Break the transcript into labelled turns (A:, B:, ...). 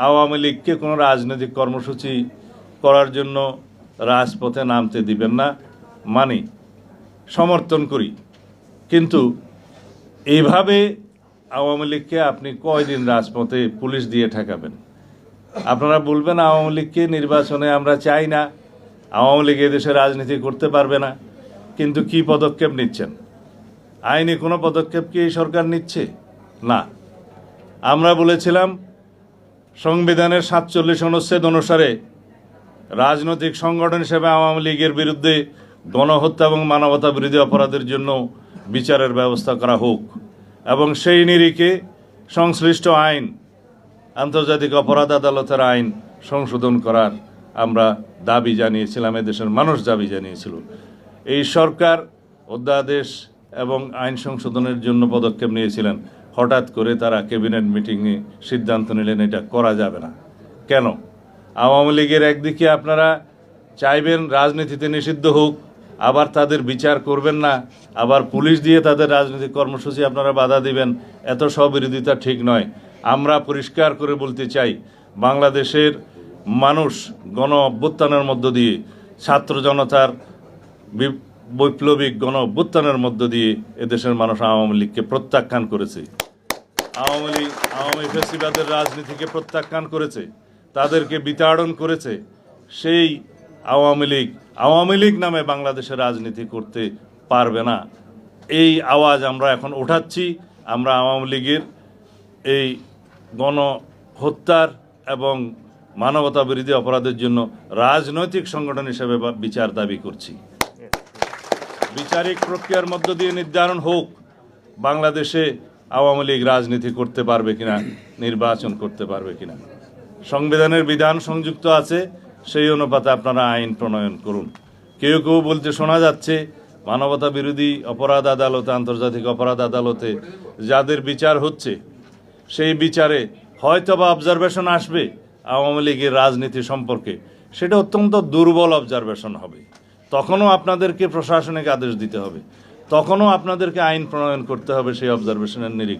A: আওয়ামী লীগকে কোনো রাজনৈতিক কর্মসূচি করার জন্য রাজপথে নামতে দিবেন না, মানি, সমর্থন করি। কিন্তু এইভাবে আওয়ামী লীগকে আপনি কয়দিন রাজপথে পুলিশ দিয়ে ঠেকাবেন? আপনারা বলবেন আওয়ামী লীগকে নির্বাচনে আমরা চাই না, আওয়ামী লীগ এদেশে রাজনীতি করতে পারবে না, কিন্তু কি পদক্ষেপ নিচ্ছেন? আইনি কোনো পদক্ষেপ কি এই সরকার নিচ্ছে? না। আমরা বলেছিলাম সংবিধানের 47 অনুচ্ছেদ অনুসারে রাজনৈতিক সংগঠন হিসেবে আওয়ামী লীগের বিরুদ্ধে গণহত্যা এবং মানবতা বিরোধী অপরাধের জন্য বিচারের ব্যবস্থা করা হোক এবং সেই নিরিখে সংশ্লিষ্ট আইন, আন্তর্জাতিক অপরাধ আদালতের আইন সংশোধন করার আমরা দাবি জানিয়েছিলাম, এদেশের মানুষ দাবি জানিয়েছিল। এই সরকার অধ্যাদেশ এবং আইন সংশোধনের জন্য পদক্ষেপ নিয়েছিলেন, হঠাৎ করে তারা ক্যাবিনেট মিটিংয়ে সিদ্ধান্ত নিলেন এটা করা যাবে না। কেন? আওয়ামী লীগের একদিকে আপনারা চাইবেন রাজনীতিতে নিষিদ্ধ হোক, আবার তাদের বিচার করবেন না, আবার পুলিশ দিয়ে তাদের রাজনৈতিক কর্মসূচি আপনারা বাধা দিবেন। এত স্ববিরোধিতা ঠিক নয়। আমরা পরিষ্কার করে বলতে চাই, বাংলাদেশের মানুষ গণ অভ্যুত্থানের মধ্য দিয়ে, ছাত্র জনতার বৈপ্লবিক গণ অভ্যুত্থানের মধ্য দিয়ে এদেশের মানুষ আওয়ামী লীগকে প্রত্যাখ্যান করেছে, আওয়ামী ফ্যাসিবাদের রাজনীতিকে প্রত্যাখ্যান করেছে, তাদেরকে বিতাড়ন করেছে। সেই আওয়ামী লীগ নামে বাংলাদেশের রাজনীতি করতে পারবে না। এই আওয়াজ আমরা এখন উঠাচ্ছি। আমরা আওয়ামী লীগের এই গণহত্যার এবং মানবতা বিরোধী অপরাধের জন্য রাজনৈতিক সংগঠন হিসেবে বিচার দাবি করছি। বিচারিক প্রক্রিয়ার মধ্য দিয়ে নির্ধারণ হোক বাংলাদেশে আওয়ামী লীগ রাজনীতি করতে পারবে কিনা, নির্বাচন করতে পারবে কিনা। সংবিধানের বিধান সংযুক্ত আছে, সেই অনুপাতে আপনারা আইন প্রণয়ন করুন। কেউ কেউ বলতে শোনা যাচ্ছে মানবতা বিরোধী অপরাধ আদালতে, আন্তর্জাতিক অপরাধ আদালতে যাদের বিচার হচ্ছে, সেই বিচারে হয়তোবা অবজারভেশন আসবে আওয়ামী লীগের রাজনীতি সম্পর্কে, সেটা অত্যন্ত দুর্বল অবজারভেশন হবে। তখনও আপনাদেরকে প্রশাসনিক আদেশ দিতে হবে, তখনও আপনাদেরকে আইন প্রণয়ন করতে হবে সেই অবজারভেশনের নিরিখে।